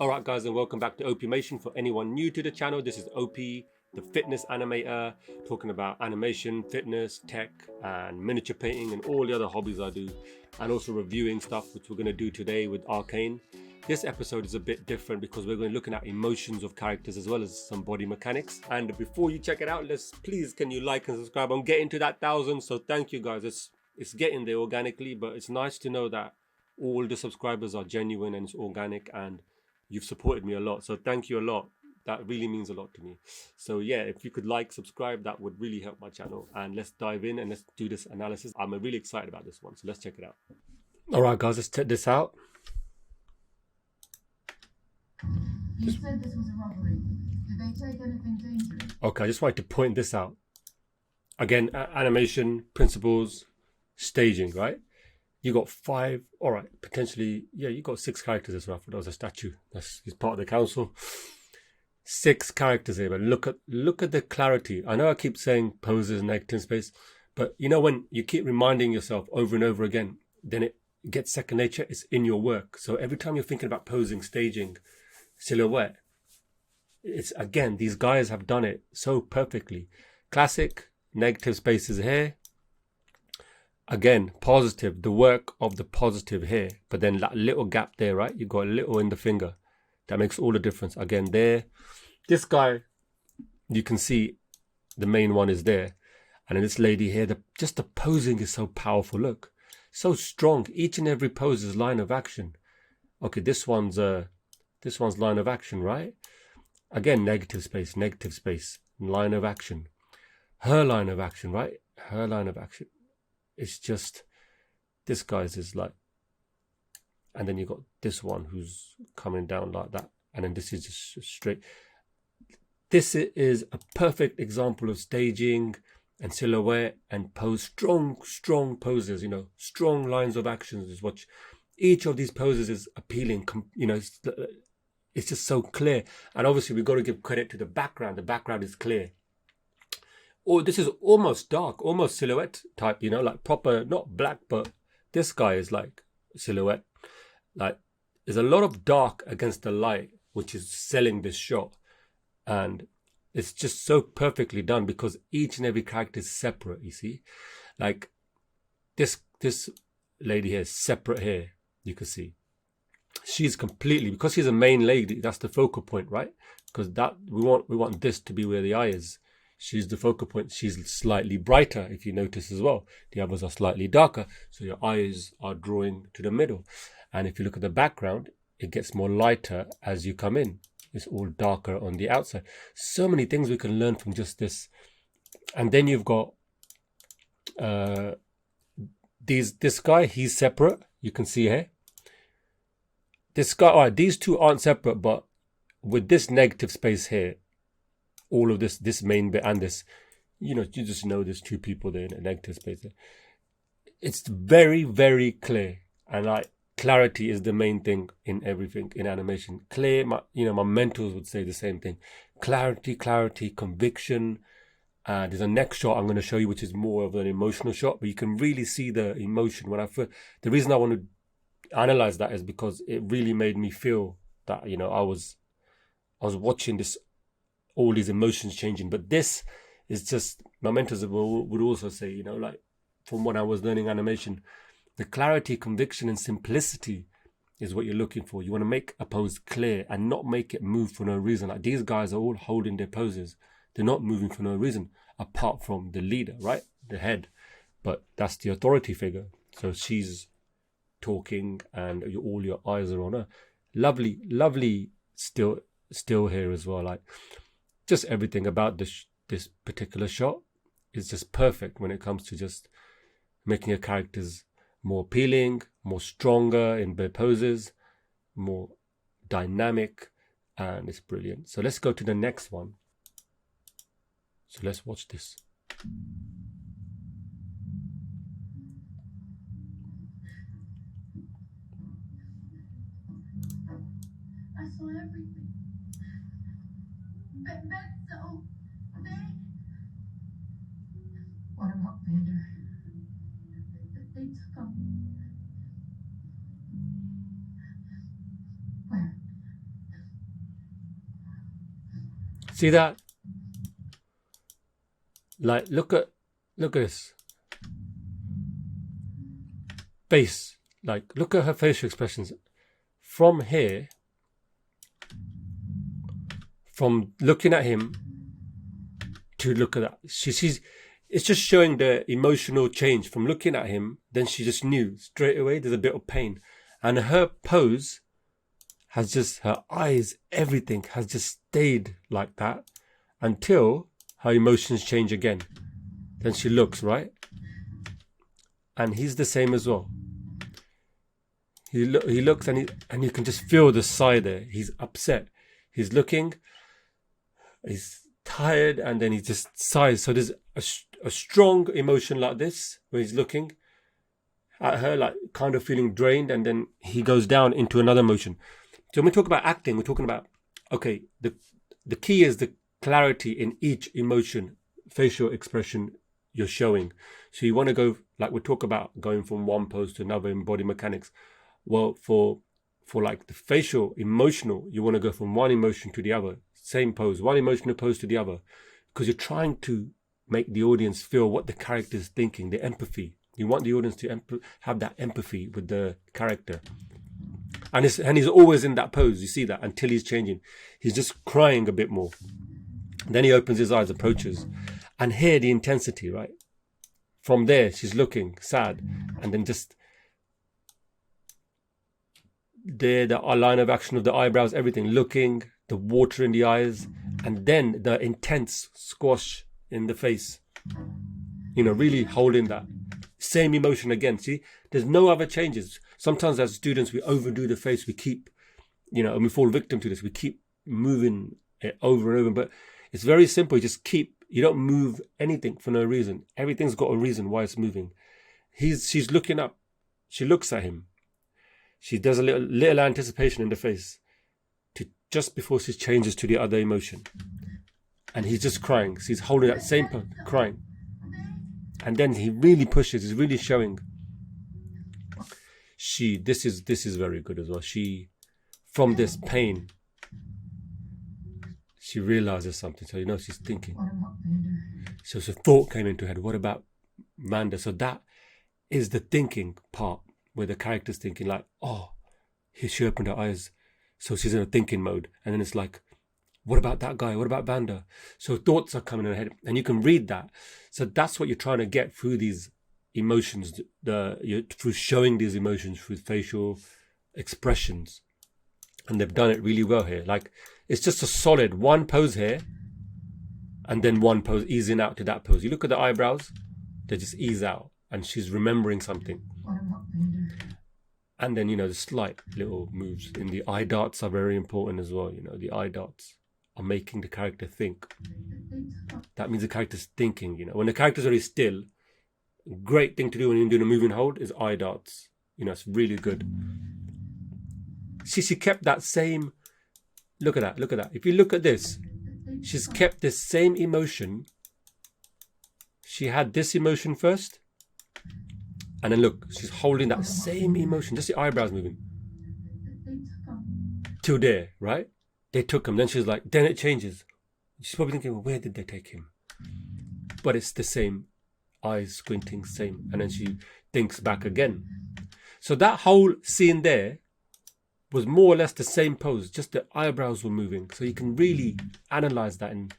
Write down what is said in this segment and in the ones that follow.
Alright guys, and welcome back to Opimation. For anyone new to the channel, this is OP, the fitness animator, talking about animation, fitness, tech, and miniature painting, and all the other hobbies I do, and also reviewing stuff, which we're going to do today with Arcane. This episode is a bit different because we're going to be looking at emotions of characters as well as some body mechanics. And before you check it out, please can you like and subscribe? I'm getting to that 1,000, so thank you guys. It's getting there organically, but it's nice to know that all the subscribers are genuine and it's organic, and you've supported me a lot, so thank you a lot. That really means a lot to me. So yeah, if you could like, subscribe, that would really help my channel. And let's dive in and let's do this analysis. I'm really excited about this one, so let's check it out. All right guys, let's check this out. You said this was a robbery. Did they take anything dangerous? Okay, I just wanted to point this out again. Animation principles, staging, right? You got 5, all right, potentially, yeah, you got 6 characters as well. That was a statue. He's part of the council. 6 characters here, but look at the clarity. I know I keep saying poses, negative space, but you know when you keep reminding yourself over and over again, then it gets second nature. It's in your work. So every time you're thinking about posing, staging, silhouette, it's again, these guys have done it so perfectly. Classic negative spaces here. Again, positive, the work of the positive here, but then that little gap there, right? You got a little in the finger. That makes all the difference. Again, there, this guy, you can see the main one is there. And then this lady here, just the posing is so powerful. Look, so strong. Each and every pose is line of action. Okay, this one's line of action, right? Again, negative space, line of action. Her line of action, right? Her line of action. It's just, this guy's is like, and then you got this one who's coming down like that, and then this is just straight. This is a perfect example of staging and silhouette and pose. Strong poses, you know, strong lines of actions is what each of these poses is appealing. You know, it's just so clear. And obviously we've got to give credit to the background. The background is clear. Oh, this is almost dark, almost silhouette type, you know, like proper, not black, but this guy is like silhouette. Like, there's a lot of dark against the light, which is selling this shot. And it's just so perfectly done because each and every character is separate, you see. Like, this lady here is separate here, you can see. She's completely, because she's a main lady, that's the focal point, right? Because that we want this to be where the eye is. She's the focal point. She's slightly brighter, if you notice as well. The others are slightly darker, so your eyes are drawing to the middle. And if you look at the background, it gets more lighter as you come in. It's all darker on the outside. So many things we can learn from just this. And then you've got this guy, he's separate. You can see here. This guy, all right, these two aren't separate, but with this negative space here, all of this main bit and this, you know, you just know there's 2 people there in a negative space there. It's very, very clear. And like, clarity is the main thing in everything in animation. Clear, my mentors would say the same thing. Clarity, conviction. There's a next shot I'm going to show you, which is more of an emotional shot, but you can really see the emotion. The reason I want to analyze that is because it really made me feel that, you know, I was watching this, all these emotions changing. But this is just, my mentors would also say, you know, like from when I was learning animation, the clarity, conviction, and simplicity is what you're looking for. You want to make a pose clear and not make it move for no reason. Like, these guys are all holding their poses. They're not moving for no reason, apart from the leader, right? The head. But that's the authority figure. So she's talking and all your eyes are on her. Lovely still here as well. Like, just everything about this particular shot is just perfect when it comes to just making your characters more appealing, more stronger in their poses, more dynamic, and it's brilliant. So let's go to the next one. So let's watch this. I saw everything. So they... What about Vander? They took him. Where? See that? Like, look at this face. Like, look at her facial expressions. From here, from looking at him to look at that, it's just showing the emotional change from looking at him. Then she just knew straight away there's a bit of pain, and her pose has just, her eyes, everything has just stayed like that until her emotions change again. Then she looks, right? And he's the same as well. He looks, and you can just feel the sigh there. He's upset. He's looking. He's tired, and then he just sighs. So there's a strong emotion like this where he's looking at her, like kind of feeling drained, and then he goes down into another emotion. So when we talk about acting, we're talking about, okay, the key is the clarity in each emotion, facial expression you're showing. So you want to go, like we talk about going from one pose to another in body mechanics. Well, for like the facial emotional, you want to go from one emotion to the other, same pose, one emotional pose to the other, because you're trying to make the audience feel what the character is thinking, the empathy. You want the audience to have that empathy with the character. And he's always in that pose, you see that, until he's changing. He's just crying a bit more. Then he opens his eyes, approaches. And here the intensity, right? From there, she's looking sad. And then just there, the line of action of the eyebrows, everything, looking, the water in the eyes, and then the intense squash in the face. You know, really holding that same emotion again. See, there's no other changes. Sometimes as students, we overdo the face. We keep, you know, and we fall victim to this. We keep moving it over and over. But it's very simple. You just you don't move anything for no reason. Everything's got a reason why it's moving. She's looking up. She looks at him. She does a little anticipation in the face to just before she changes to the other emotion. And he's just crying. So he's holding that same crying. And then he really pushes. He's really showing. This is very good as well. From this pain, she realizes something. So, you know, she's thinking. So a thought came into her head. What about Manda? So that is the thinking part, where the character's thinking like, oh, she opened her eyes. So she's in a thinking mode. And then it's like, what about that guy? What about Vanda? So thoughts are coming in her head, and you can read that. So that's what you're trying to get through these emotions, through showing these emotions through facial expressions. And they've done it really well here. Like, it's just a solid one pose here, and then one pose easing out to that pose. You look at the eyebrows, they just ease out, and she's remembering something. And then, you know, the slight little moves in the eye darts are very important as well. You know, the eye darts are making the character think. That means the character's thinking, you know. When the character's already still, a great thing to do when you're doing a move and hold is eye darts. You know, it's really good. See, she kept that same, look at that. If you look at this, she's kept this same emotion. She had this emotion first. And then look, she's holding that same emotion, just the eyebrows moving. Till there, right? They took him. Then she's like, then it changes. She's probably thinking, well, where did they take him? But it's the same, eyes squinting, same. And then she thinks back again. So that whole scene there was more or less the same pose, just the eyebrows were moving. So you can really analyze that and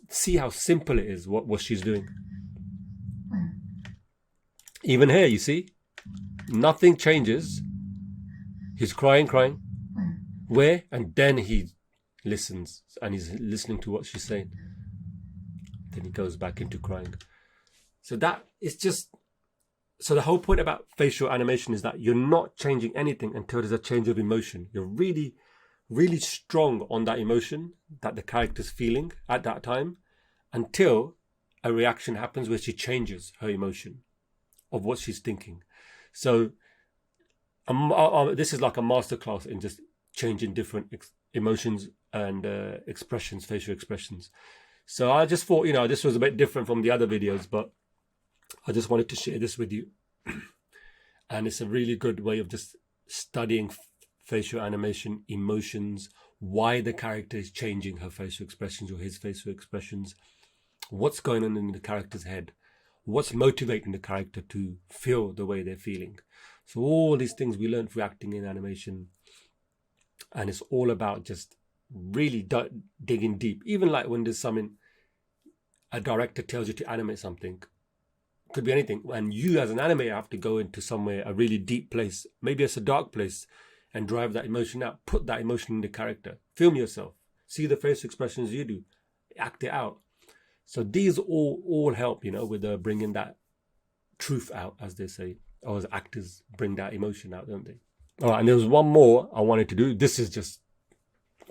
see how simple it is, what she's doing. Even here, you see, nothing changes. He's crying. Where? And then he listens, and he's listening to what she's saying. Then he goes back into crying. So that is just, so the whole point about facial animation is that you're not changing anything until there's a change of emotion. You're really, really strong on that emotion that the character's feeling at that time, until a reaction happens where she changes her emotion of what she's thinking. So this is like a masterclass in just changing different emotions and expressions, facial expressions. So I just thought, you know, this was a bit different from the other videos, but I just wanted to share this with you. And it's a really good way of just studying facial animation, emotions, why the character is changing her facial expressions or his facial expressions, what's going on in the character's head, what's motivating the character to feel the way they're feeling. So all these things we learn through acting in animation, and it's all about just really digging deep. Even like when there's something, a director tells you to animate something, could be anything, and you as an animator have to go into somewhere, a really deep place, maybe it's a dark place, and drive that emotion out, put that emotion in the character, film yourself, see the facial expressions you do, act it out. So these all help, you know, with bringing that truth out, as they say, or as actors bring that emotion out, don't they? All right, and there was one more I wanted to do. This is just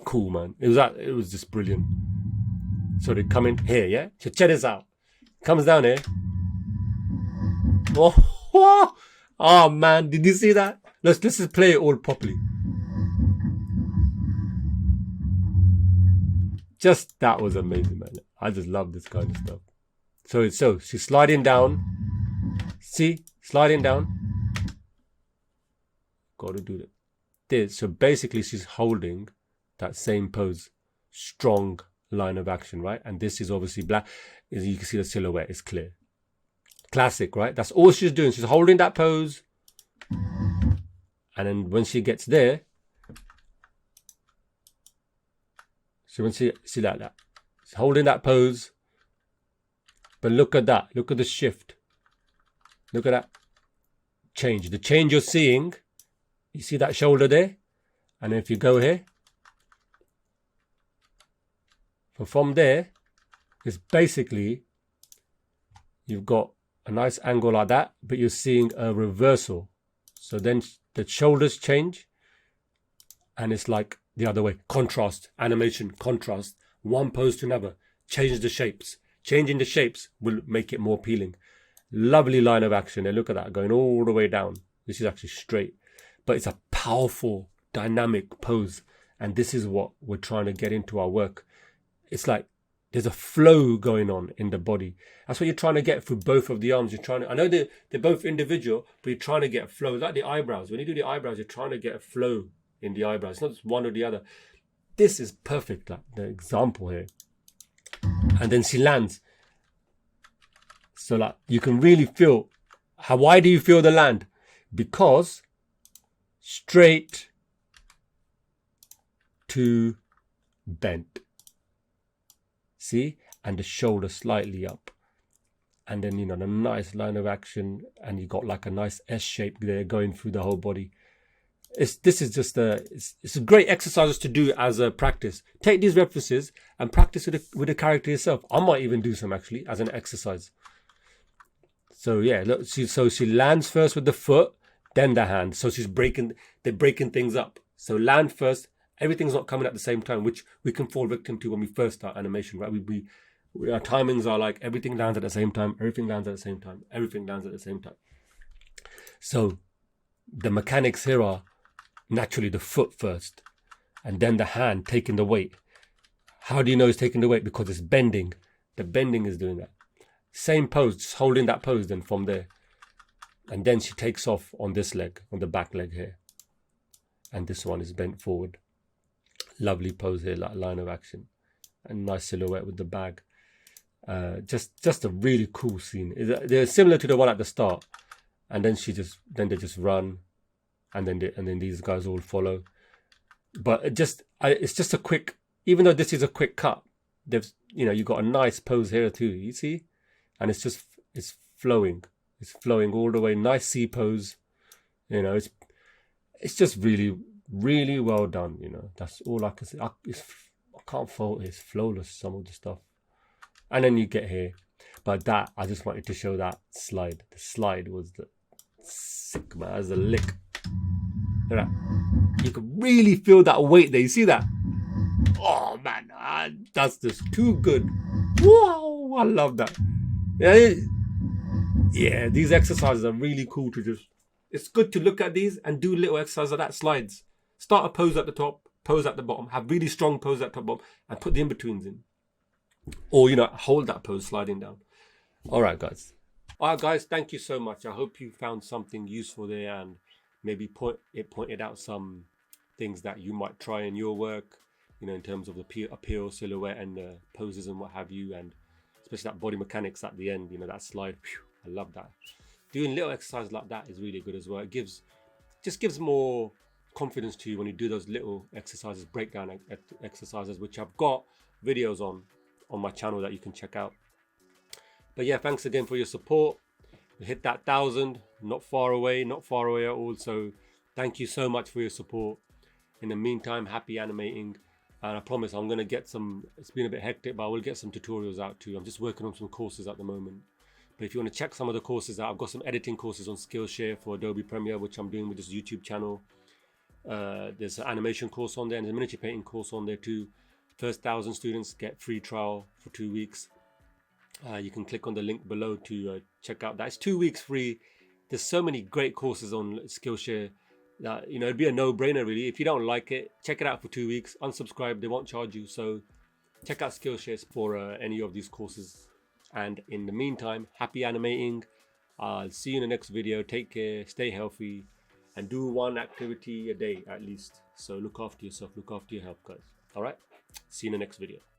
cool, man. It was just brilliant. So they come in here, yeah? So check this out. Comes down here. Oh man, did you see that? Let's just play it all properly. Just, that was amazing, man. I just love this kind of stuff. So she's sliding down. See? Sliding down. Got to do that. So basically she's holding that same pose. Strong line of action, right? And this is obviously black. As you can see, the silhouette is clear. Classic, right? That's all she's doing. She's holding that pose. And then when she gets there, so when she see that she's holding that pose. But look at that. Look at the shift. Look at that change. The change you're seeing, you see that shoulder there? And if you go here, so from there, it's basically, you've got a nice angle like that, but you're seeing a reversal. So then the shoulders change, and it's like the other way. Contrast, animation, contrast, one pose to another. Change the shapes. Changing the shapes will make it more appealing. Lovely line of action. And look at that, going all the way down. This is actually straight, but it's a powerful, dynamic pose. And this is what we're trying to get into our work. It's like there's a flow going on in the body. That's what you're trying to get through both of the arms. You're trying to, I know they're both individual, but you're trying to get a flow. It's like the eyebrows. When you do the eyebrows, you're trying to get a flow in the eyebrows. It's not just one or the other. This is perfect, like the example here. And then she lands. So like you can really feel why do you feel the land? Because straight to bent. See? And the shoulder slightly up. And then, you know, the nice line of action, and you got like a nice S shape there going through the whole body. This is just it's a great exercise to do as a practice. Take these references and practice with the character yourself. I might even do some actually as an exercise. So yeah, look, so she lands first with the foot, then the hand. So they're breaking things up. So land first. Everything's not coming at the same time, which we can fall victim to when we first start animation, right? Our timings are like everything lands at the same time, everything lands at the same time, everything lands at the same time. So the mechanics here are naturally the foot first, and then the hand taking the weight. How do you know it's taking the weight? Because it's bending. The bending is doing that. Same pose, just holding that pose then from there. And then she takes off on this leg, on the back leg here. And this one is bent forward. Lovely pose here, like line of action. And nice silhouette with the bag. Just a really cool scene. They're similar to the one at the start. And then they just run. And then these guys all follow. But it's just a quick, even though this is a quick cut, you got a nice pose here too, you see? And it's flowing. It's flowing all the way. Nice C pose. It's just really, really well done, That's all I can say. I can't fault it. It's flawless, some of the stuff. And then you get here. But that, I just wanted to show that slide. The slide was sick, man. As a lick. Look at that. You can really feel that weight there. You see that? Oh, man. That's just too good. Wow. I love that. Yeah, these exercises are really cool to just... It's good to look at these and do little exercises like that. Slides. Start a pose at the top, pose at the bottom. Have really strong pose at the top, bottom, and put the in-betweens in. Or, hold that pose sliding down. All right, guys. All right, guys, thank you so much. I hope you found something useful there and maybe it pointed out some things that you might try in your work, you know, in terms of the appeal, silhouette, and the poses and what have you, and especially that body mechanics at the end, you know, that slide. Phew, I love that. Doing little exercises like that is really good as well. It just gives more confidence to you when you do those little exercises, breakdown exercises, which I've got videos on my channel that you can check out. But yeah, thanks again for your support. We hit that 1,000, not far away at all. So thank you so much for your support. In the meantime, happy animating. And I promise I'm going to get some, it's been a bit hectic, but I will get some tutorials out too. I'm just working on some courses at the moment. But if you want to check some of the courses out, I've got some editing courses on Skillshare for Adobe Premiere, which I'm doing with this YouTube channel. There's an animation course on there and a miniature painting course on there too. First 1,000 students get free trial for 2 weeks. You can click on the link below to check out that. It's 2 weeks free. There's so many great courses on Skillshare that, you know, it'd be a no-brainer really. If you don't like it, check it out for 2 weeks. Unsubscribe, they won't charge you. So check out Skillshare for any of these courses. And in the meantime, happy animating. I'll see you in the next video. Take care, stay healthy, and do one activity a day at least. So look after yourself, look after your health, guys. All right, see you in the next video.